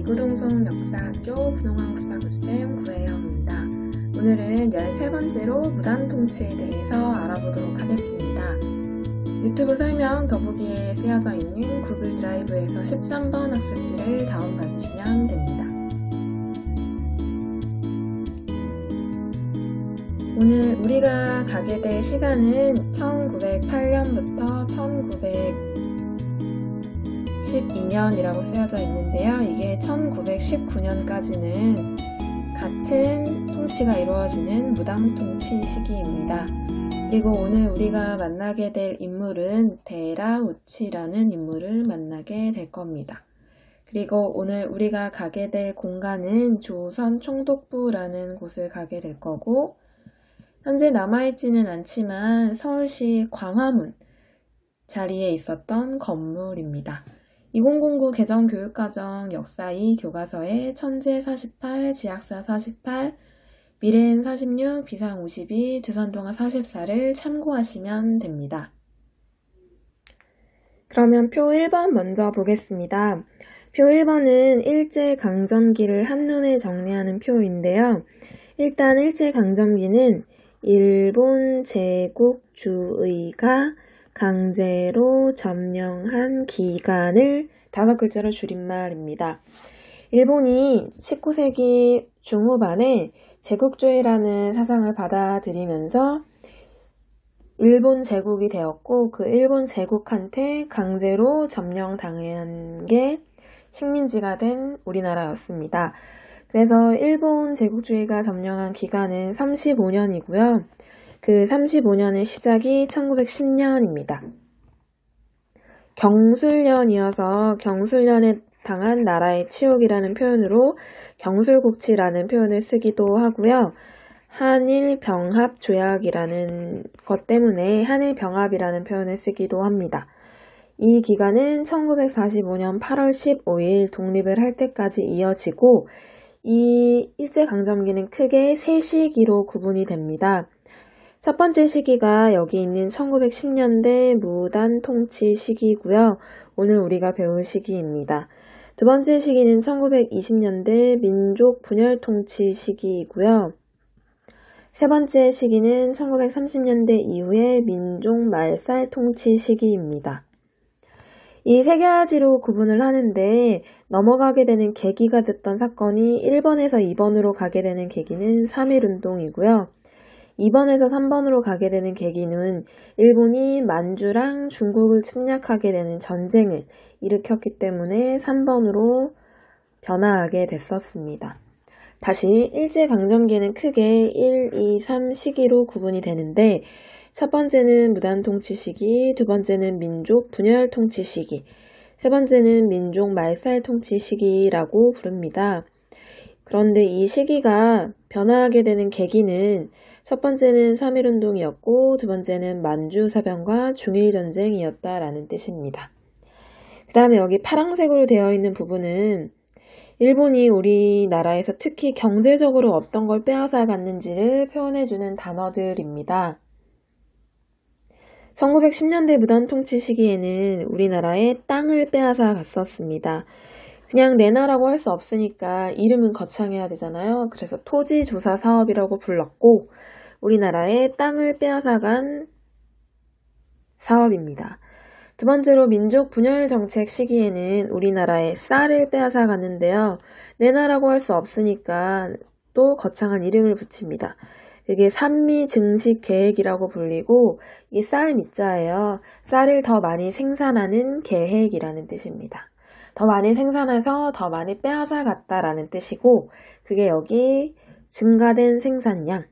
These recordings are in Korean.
이구동성 역사학교 분홍한국사부쌤 구혜영입니다. 오늘은 13번째로 무단통치에 대해서 알아보도록 하겠습니다. 유튜브 설명 더보기에 쓰여져 있는 구글 드라이브에서 13번 학습지를 다운받으시면 됩니다. 오늘 우리가 가게 될 시간은 1908년부터 1912년이라고 쓰여져 있는데요. 이게 1919년까지는 같은 통치가 이루어지는 무당통치 시기입니다. 그리고 오늘 우리가 만나게 될 인물은 데라우치라는 인물을 만나게 될 겁니다. 그리고 오늘 우리가 가게 될 공간은 조선 총독부라는 곳을 가게 될 거고, 현재 남아있지는 않지만 서울시 광화문 자리에 있었던 건물입니다. 2009 개정교육과정 역사 2 교과서에 천재 48, 지학사 48, 미래엔 46, 비상 52, 두산동화 44를 참고하시면 됩니다. 그러면 표 1번 먼저 보겠습니다. 표 1번은 일제강점기를 한눈에 정리하는 표인데요. 일단 일제강점기는 일본 제국주의가 강제로 점령한 기간을 5글자로 줄임말입니다. 일본이 19세기 중후반에 제국주의라는 사상을 받아들이면서 일본 제국이 되었고, 그 일본 제국한테 강제로 점령당한 게 식민지가 된 우리나라였습니다. 그래서 일본 제국주의가 점령한 기간은 35년이고요. 그 35년의 시작이 1910년입니다. 경술련이어서 경술련에 당한 나라의 치욕이라는 표현으로 경술국치라는 표현을 쓰기도 하고요. 한일병합조약이라는 것 때문에 한일병합이라는 표현을 쓰기도 합니다. 이 기간은 1945년 8월 15일 독립을 할 때까지 이어지고, 이 일제강점기는 크게 3시기로 구분이 됩니다. 첫 번째 시기가 여기 있는 1910년대 무단통치 시기이고요. 오늘 우리가 배울 시기입니다. 두 번째 시기는 1920년대 민족분열통치 시기이고요. 세 번째 시기는 1930년대 이후의 민족말살통치 시기입니다. 이 세 가지로 구분을 하는데, 넘어가게 되는 계기가 됐던 사건이 1번에서 2번으로 가게 되는 계기는 3.1운동이고요. 2번에서 3번으로 가게 되는 계기는 일본이 만주랑 중국을 침략하게 되는 전쟁을 일으켰기 때문에 3번으로 변화하게 됐었습니다. 다시 일제강점기는 크게 1, 2, 3 시기로 구분이 되는데, 첫 번째는 무단통치 시기, 두 번째는 민족분열통치 시기, 세 번째는 민족말살통치 시기라고 부릅니다. 그런데 이 시기가 변화하게 되는 계기는 첫 번째는 3.1운동이었고 두 번째는 만주사변과 중일전쟁이었다라는 뜻입니다. 그 다음에 여기 파란색으로 되어 있는 부분은 일본이 우리나라에서 특히 경제적으로 어떤 걸 빼앗아 갔는지를 표현해주는 단어들입니다. 1910년대 무단통치 시기에는 우리나라의 땅을 빼앗아 갔었습니다. 그냥 내놔라고 할 수 없으니까 이름은 거창해야 되잖아요. 그래서 토지조사 사업이라고 불렀고, 우리나라의 땅을 빼앗아간 사업입니다. 두 번째로 민족분열정책 시기에는 우리나라의 쌀을 빼앗아 갔는데요. 내놔라고 할 수 없으니까 또 거창한 이름을 붙입니다. 이게 산미증식계획이라고 불리고, 이 쌀 밑자예요. 쌀을 더 많이 생산하는 계획이라는 뜻입니다. 더 많이 생산해서 더 많이 빼앗아 갔다라는 뜻이고, 그게 여기 증가된 생산량,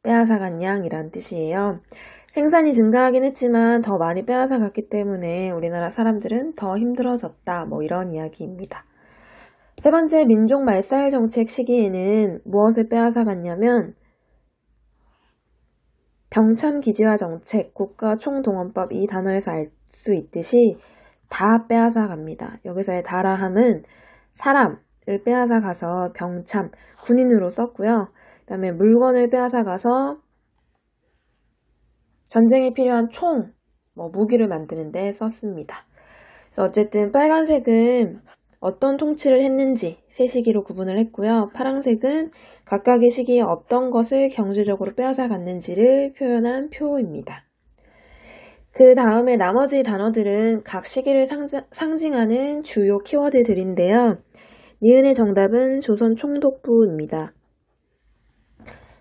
빼앗아 간 양이라는 뜻이에요. 생산이 증가하긴 했지만 더 많이 빼앗아 갔기 때문에 우리나라 사람들은 더 힘들어졌다, 뭐 이런 이야기입니다. 세 번째 민족말살 정책 시기에는 무엇을 빼앗아 갔냐면, 병참기지화 정책, 국가총동원법, 이 단어에서 알 수 있듯이 다 빼앗아 갑니다. 여기서의 다라 함은 사람을 빼앗아 가서 병참, 군인으로 썼고요. 그 다음에 물건을 빼앗아 가서 전쟁에 필요한 총, 무기를 만드는 데 썼습니다. 그래서 어쨌든 빨간색은 어떤 통치를 했는지 세 시기로 구분을 했고요. 파란색은 각각의 시기에 어떤 것을 경제적으로 빼앗아 갔는지를 표현한 표입니다. 그 다음에 나머지 단어들은 각 시기를 상징하는 주요 키워드들인데요. 니은의 정답은 조선 총독부입니다.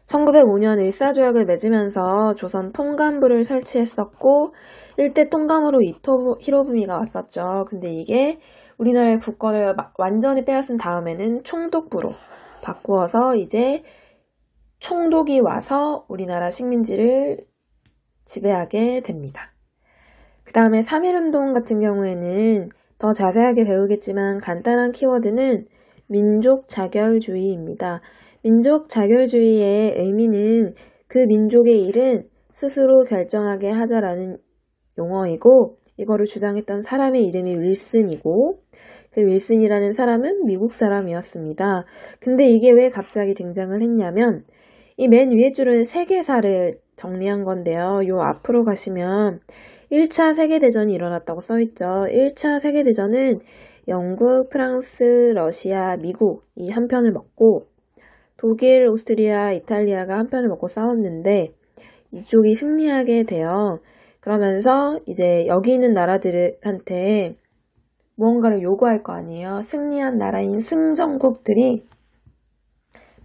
1905년 을사조약을 맺으면서 조선 통감부를 설치했었고 일대 통감으로 히로부미가 왔었죠. 근데 이게 우리나라의 국권을 완전히 빼앗은 다음에는 총독부로 바꾸어서 이제 총독이 와서 우리나라 식민지를 지배하게 됩니다. 그 다음에 3.1운동 같은 경우에는 더 자세하게 배우겠지만 간단한 키워드는 민족 자결주의입니다. 민족 자결주의의 의미는 그 민족의 일은 스스로 결정하게 하자라는 용어이고 이거를 주장했던 사람의 이름이 윌슨이고 그 윌슨이라는 사람은 미국 사람이었습니다. 근데 이게 왜 갑자기 등장을 했냐면 이 맨 위에 줄은 세계사를 정리한 건데요. 요 앞으로 가시면 1차 세계대전이 일어났다고 써있죠. 1차 세계대전은 영국, 프랑스, 러시아, 미국 이 한 편을 먹고 독일, 오스트리아, 이탈리아가 한 편을 먹고 싸웠는데 이쪽이 승리하게 돼요. 그러면서 이제 여기 있는 나라들한테 무언가를 요구할 거 아니에요. 승리한 나라인 승전국들이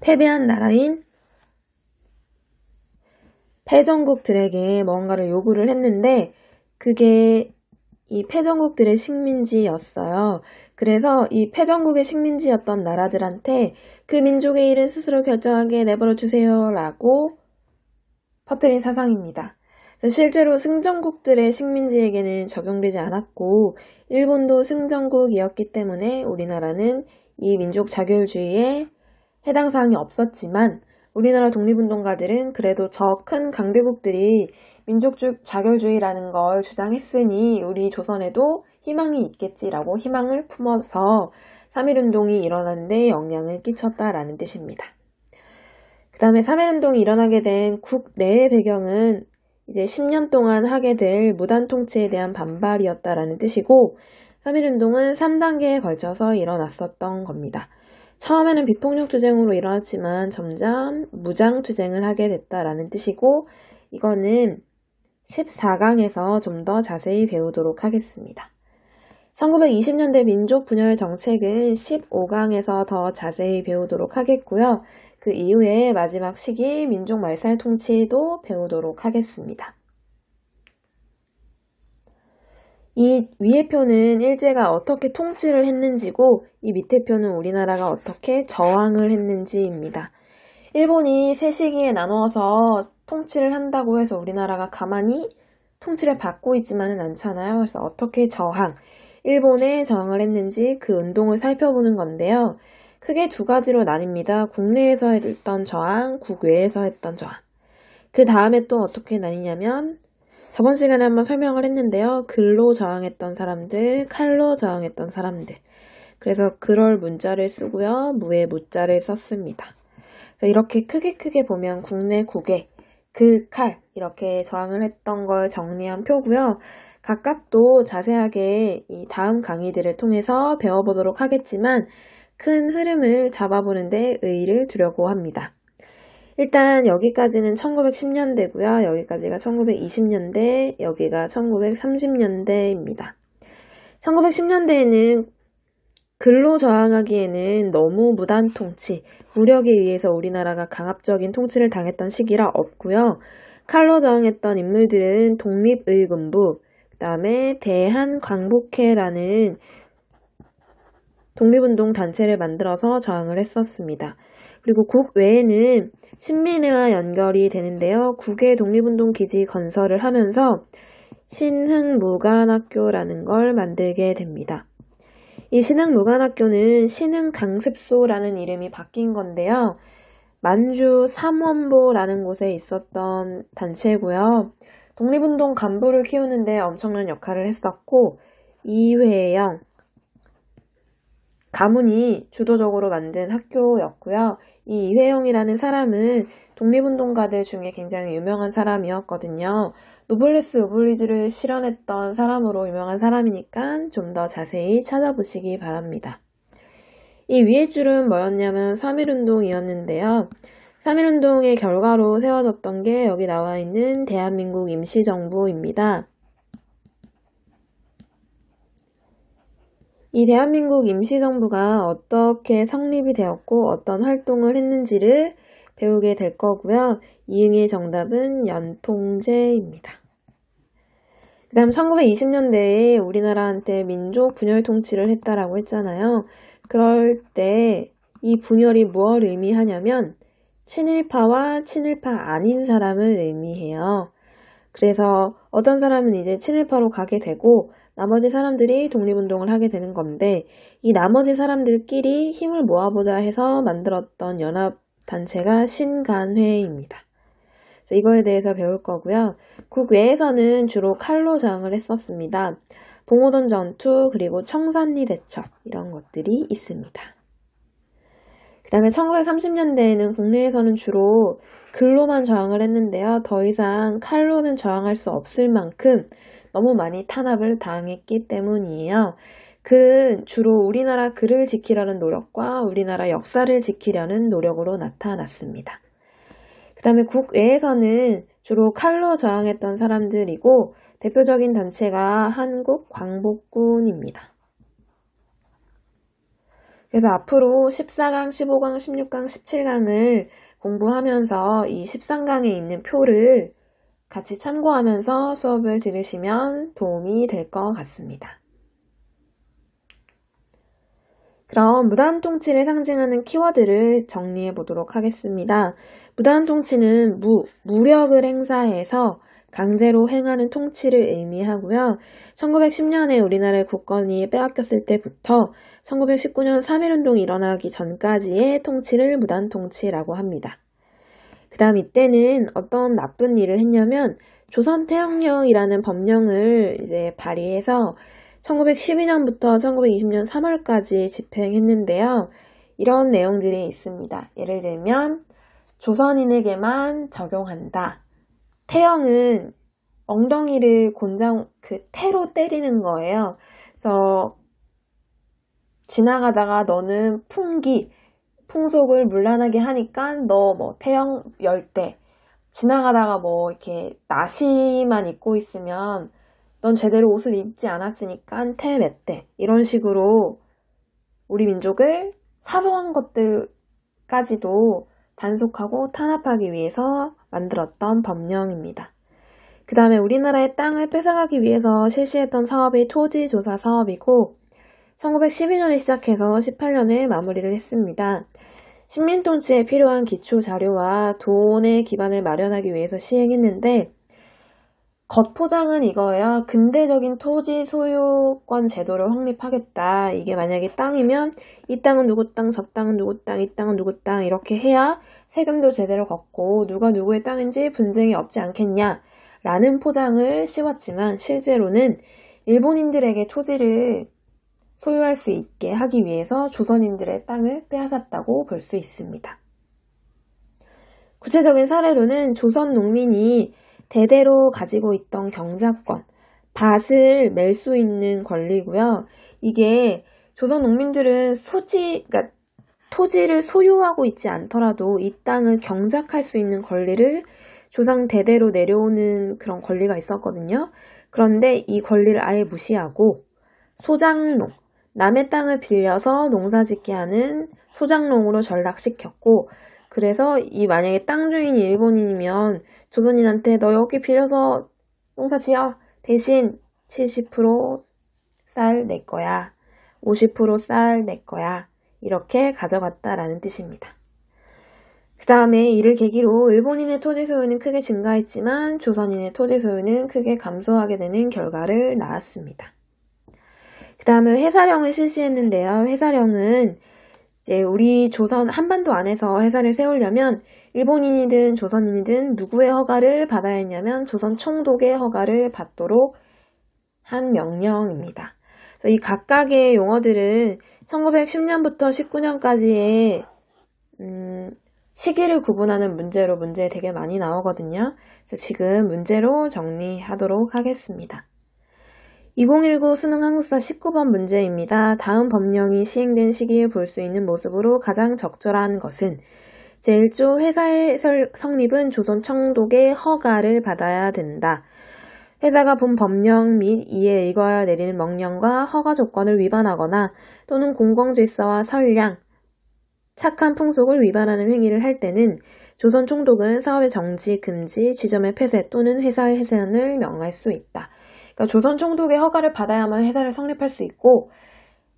패배한 나라인 패전국들에게 뭔가를 요구를 했는데 그게 이 패전국들의 식민지였어요. 그래서 이 패전국의 식민지였던 나라들한테 그 민족의 일은 스스로 결정하게 내버려 주세요 라고 퍼뜨린 사상입니다. 실제로 승전국들의 식민지에게는 적용되지 않았고 일본도 승전국이었기 때문에 우리나라는 이 민족 자결주의에 해당 사항이 없었지만 우리나라 독립운동가들은 그래도 저 큰 강대국들이 민족적 자결주의라는 걸 주장했으니 우리 조선에도 희망이 있겠지라고 희망을 품어서 3.1운동이 일어난 데 영향을 끼쳤다라는 뜻입니다. 그 다음에 3.1운동이 일어나게 된 국내의 배경은 이제 10년 동안 하게 될 무단 통치에 대한 반발이었다라는 뜻이고 3.1운동은 3단계에 걸쳐서 일어났었던 겁니다. 처음에는 비폭력 투쟁으로 일어났지만 점점 무장 투쟁을 하게 됐다라는 뜻이고 이거는 14강에서 좀 더 자세히 배우도록 하겠습니다. 1920년대 민족 분열 정책은 15강에서 더 자세히 배우도록 하겠고요. 그 이후에 마지막 시기 민족 말살 통치도 배우도록 하겠습니다. 이 위의 표는 일제가 어떻게 통치를 했는지고 이 밑에 표는 우리나라가 어떻게 저항을 했는지입니다. 일본이 세 시기에 나누어서 통치를 한다고 해서 우리나라가 가만히 통치를 받고 있지만은 않잖아요. 그래서 어떻게 일본에 저항을 했는지 그 운동을 살펴보는 건데요. 크게 두 가지로 나뉩니다. 국내에서 했던 저항, 국외에서 했던 저항. 그 다음에 또 어떻게 나뉘냐면 저번 시간에 한번 설명을 했는데요. 글로 저항했던 사람들, 칼로 저항했던 사람들. 그래서 그럴 문자를 쓰고요. 무의 무자를 썼습니다. 그래서 이렇게 크게 보면 국내, 국외, 그, 칼 이렇게 저항을 했던 걸 정리한 표고요. 각각 또 자세하게 이 다음 강의들을 통해서 배워보도록 하겠지만 큰 흐름을 잡아보는데 의의를 두려고 합니다. 일단 여기까지는 1910년대고요. 여기까지가 1920년대, 여기가 1930년대입니다. 1910년대에는 글로 저항하기에는 너무 무단 통치, 무력에 의해서 우리나라가 강압적인 통치를 당했던 시기라 없고요. 칼로 저항했던 인물들은 독립의군부, 그 다음에 대한광복회라는 독립운동 단체를 만들어서 저항을 했었습니다. 그리고 국외에는 신민회와 연결이 되는데요. 국외 독립운동 기지 건설을 하면서 신흥무관학교라는 걸 만들게 됩니다. 이 신흥무관학교는 신흥강습소라는 이름이 바뀐 건데요. 만주 삼원보라는 곳에 있었던 단체고요. 독립운동 간부를 키우는데 엄청난 역할을 했었고 이회영 가문이 주도적으로 만든 학교였고요. 이 이회영이라는 사람은 독립운동가들 중에 굉장히 유명한 사람이었거든요. 노블레스 오블리주를 실현했던 사람으로 유명한 사람이니까 좀 더 자세히 찾아보시기 바랍니다. 이 위의 줄은 뭐였냐면 3.1운동이었는데요. 3.1운동의 결과로 세워졌던 게 여기 나와 있는 대한민국 임시정부입니다. 이 대한민국 임시정부가 어떻게 성립이 되었고 어떤 활동을 했는지를 배우게 될 거고요. 이응의 정답은 연통제입니다. 그 다음 1920년대에 우리나라한테 민족 분열 통치를 했다라고 했잖아요. 그럴 때 이 분열이 무엇을 의미하냐면 친일파와 친일파 아닌 사람을 의미해요. 그래서 어떤 사람은 이제 친일파로 가게 되고 나머지 사람들이 독립운동을 하게 되는 건데 이 나머지 사람들끼리 힘을 모아보자 해서 만들었던 연합단체가 신간회입니다. 이거에 대해서 배울 거고요. 국외에서는 주로 칼로 저항을 했었습니다. 봉오동 전투 그리고 청산리 대첩 이런 것들이 있습니다. 그 다음에 1930년대에는 국내에서는 주로 글로만 저항을 했는데요. 더 이상 칼로는 저항할 수 없을 만큼 너무 많이 탄압을 당했기 때문이에요. 글은 주로 우리나라 글을 지키려는 노력과 우리나라 역사를 지키려는 노력으로 나타났습니다. 그 다음에 국외에서는 주로 칼로 저항했던 사람들이고 대표적인 단체가 한국광복군입니다. 그래서 앞으로 14강, 15강, 16강, 17강을 공부하면서 이 13강에 있는 표를 같이 참고하면서 수업을 들으시면 도움이 될 것 같습니다. 그럼 무단통치를 상징하는 키워드를 정리해 보도록 하겠습니다. 무단통치는 무력을 행사해서 강제로 행하는 통치를 의미하고요. 1910년에 우리나라의 국권이 빼앗겼을 때부터 1919년 3.1운동이 일어나기 전까지의 통치를 무단통치라고 합니다. 그 다음 이때는 어떤 나쁜 일을 했냐면 조선태형령이라는 법령을 이제 발의해서 1912년부터 1920년 3월까지 집행했는데요. 이런 내용들이 있습니다. 예를 들면 조선인에게만 적용한다. 태형은 엉덩이를 태로 때리는 거예요. 그래서 지나가다가 너는 풍속을 문란하게 하니까 너 태형 10대. 지나가다가 이렇게 나시만 입고 있으면 넌 제대로 옷을 입지 않았으니까 태 몇 대. 이런 식으로 우리 민족을 사소한 것들까지도 단속하고 탄압하기 위해서 만들었던 법령입니다. 그 다음에 우리나라의 땅을 뺏어가기 위해서 실시했던 사업이 토지조사 사업이고 1912년에 시작해서 18년에 마무리를 했습니다. 식민통치에 필요한 기초 자료와 돈의 기반을 마련하기 위해서 시행했는데 겉포장은 이거예요. 근대적인 토지 소유권 제도를 확립하겠다. 이게 만약에 땅이면 이 땅은 누구 땅, 저 땅은 누구 땅, 이 땅은 누구 땅 이렇게 해야 세금도 제대로 걷고 누가 누구의 땅인지 분쟁이 없지 않겠냐 라는 포장을 씌웠지만 실제로는 일본인들에게 토지를 소유할 수 있게 하기 위해서 조선인들의 땅을 빼앗았다고 볼 수 있습니다. 구체적인 사례로는 조선 농민이 대대로 가지고 있던 경작권, 밭을 멜 수 있는 권리고요. 이게 조선 농민들은 그러니까 토지를 소유하고 있지 않더라도 이 땅을 경작할 수 있는 권리를 조상 대대로 내려오는 그런 권리가 있었거든요. 그런데 이 권리를 아예 무시하고 소장농, 남의 땅을 빌려서 농사짓게 하는 소장농으로 전락시켰고 그래서 만약에 땅 주인이 일본인이면 조선인한테 너 여기 빌려서 농사 지어. 대신 70% 쌀 내 거야. 50% 쌀 내 거야. 이렇게 가져갔다라는 뜻입니다. 그 다음에 이를 계기로 일본인의 토지 소유는 크게 증가했지만 조선인의 토지 소유는 크게 감소하게 되는 결과를 낳았습니다. 그 다음에 회사령을 실시했는데요. 회사령은 이제 우리 조선 한반도 안에서 회사를 세우려면 일본인이든 조선인이든 누구의 허가를 받아야 했냐면 조선 총독의 허가를 받도록 한 명령입니다. 그래서 이 각각의 용어들은 1910년부터 19년까지의 시기를 구분하는 문제에 되게 많이 나오거든요. 그래서 지금 문제로 정리하도록 하겠습니다. 2019 수능 한국사 19번 문제입니다. 다음 법령이 시행된 시기에 볼 수 있는 모습으로 가장 적절한 것은 제1조 회사의 성립은 조선 청독의 허가를 받아야 된다. 회사가 본 법령 및 이에 의거하여 내리는 명령과 허가 조건을 위반하거나 또는 공공질서와 선량, 착한 풍속을 위반하는 행위를 할 때는 조선 총독은 사업의 정지, 금지, 지점의 폐쇄 또는 회사의 해산을 명할 수 있다. 그러니까 조선 총독의 허가를 받아야만 회사를 성립할 수 있고,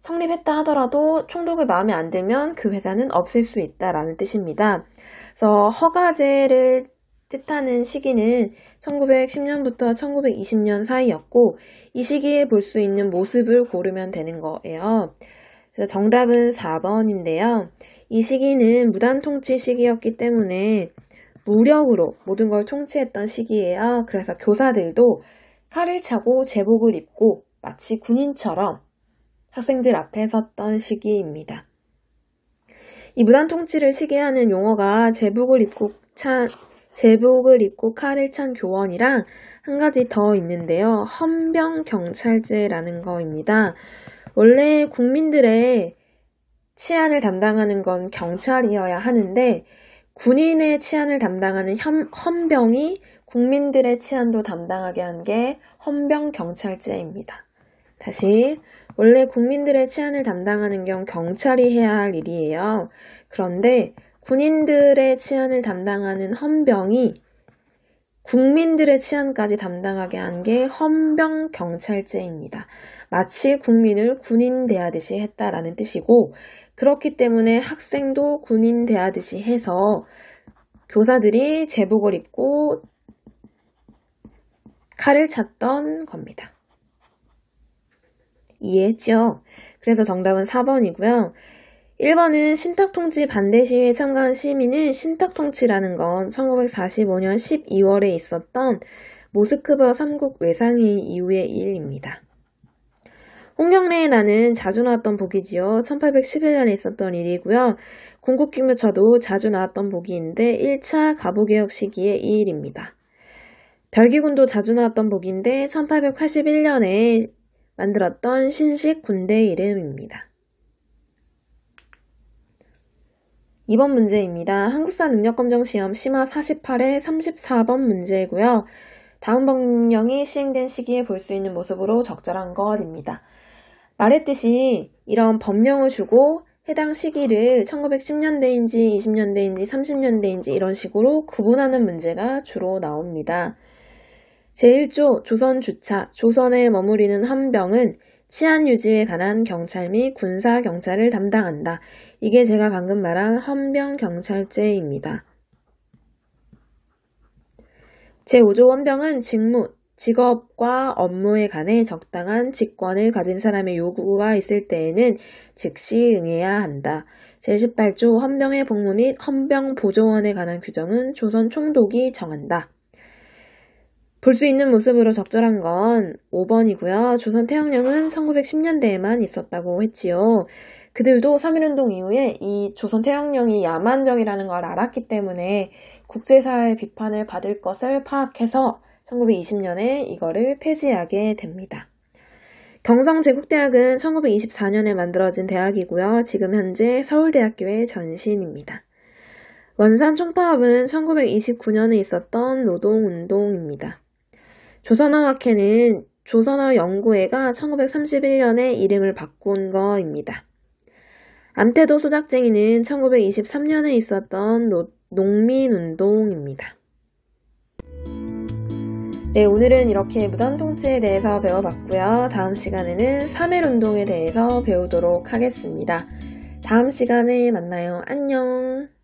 성립했다 하더라도 총독의 마음에 안 들면 그 회사는 없앨 수 있다라는 뜻입니다. 그래서 허가제를 뜻하는 시기는 1910년부터 1920년 사이였고, 이 시기에 볼 수 있는 모습을 고르면 되는 거예요. 그래서 정답은 4번인데요. 이 시기는 무단통치 시기였기 때문에 무력으로 모든 걸 통치했던 시기예요. 그래서 교사들도 칼을 차고 제복을 입고 마치 군인처럼 학생들 앞에 섰던 시기입니다. 이 무단통치를 시기하는 용어가 제복을 입고 칼을 찬 교원이랑 한 가지 더 있는데요. 헌병경찰제라는 거입니다. 원래 국민들의 치안을 담당하는 건 경찰이어야 하는데 군인의 치안을 담당하는 헌병이 국민들의 치안도 담당하게 한 게 헌병경찰제입니다. 다시, 원래 국민들의 치안을 담당하는 건 경찰이 해야 할 일이에요. 그런데 군인들의 치안을 담당하는 헌병이 국민들의 치안까지 담당하게 한 게 헌병경찰제입니다. 마치 국민을 군인 대하듯이 했다라는 뜻이고, 그렇기 때문에 학생도 군인 대하듯이 해서 교사들이 제복을 입고 칼을 찼던 겁니다. 이해했죠? 그래서 정답은 4번이고요. 1번은 신탁통치 반대 시위에 참가한 시민은 신탁통치라는 건 1945년 12월에 있었던 모스크바 3국 외상회의 이후의 일입니다. 홍경래의 나는 자주 나왔던 복이지요. 1811년에 있었던 일이고요. 군국기무처도 자주 나왔던 복인데 1차 가부개혁 시기의 이 일입니다. 별기군도 자주 나왔던 복인데 1881년에 만들었던 신식 군대 이름입니다. 2번 문제입니다. 한국사 능력검정시험 심화 48의 34번 문제이고요. 다음 법령이 시행된 시기에 볼 수 있는 모습으로 적절한 것입니다. 말했듯이 이런 법령을 주고 해당 시기를 1910년대인지 20년대인지 30년대인지 이런 식으로 구분하는 문제가 주로 나옵니다. 제1조 조선 주차, 조선에 머무르는 헌병은 치안 유지에 관한 경찰 및 군사 경찰을 담당한다. 이게 제가 방금 말한 헌병경찰제입니다. 제5조 헌병은 직무, 직업과 업무에 관해 적당한 직권을 가진 사람의 요구가 있을 때에는 즉시 응해야 한다. 제18조 헌병의 복무 및 헌병보조원에 관한 규정은 조선 총독이 정한다. 볼 수 있는 모습으로 적절한 건 5번이고요. 조선 태양령은 1910년대에만 있었다고 했지요. 그들도 3.1운동 이후에 이 조선 태양령이 야만적이라는 걸 알았기 때문에 국제사회의 비판을 받을 것을 파악해서 1920년에 이거를 폐지하게 됩니다. 경성제국대학은 1924년에 만들어진 대학이고요. 지금 현재 서울대학교의 전신입니다. 원산총파업은 1929년에 있었던 노동운동입니다. 조선어학회는 조선어연구회가 1931년에 이름을 바꾼 거입니다. 암태도 소작쟁이는 1923년에 있었던 농민운동입니다. 네, 오늘은 이렇게 무단통치에 대해서 배워봤고요. 다음 시간에는 3.1운동에 대해서 배우도록 하겠습니다. 다음 시간에 만나요. 안녕.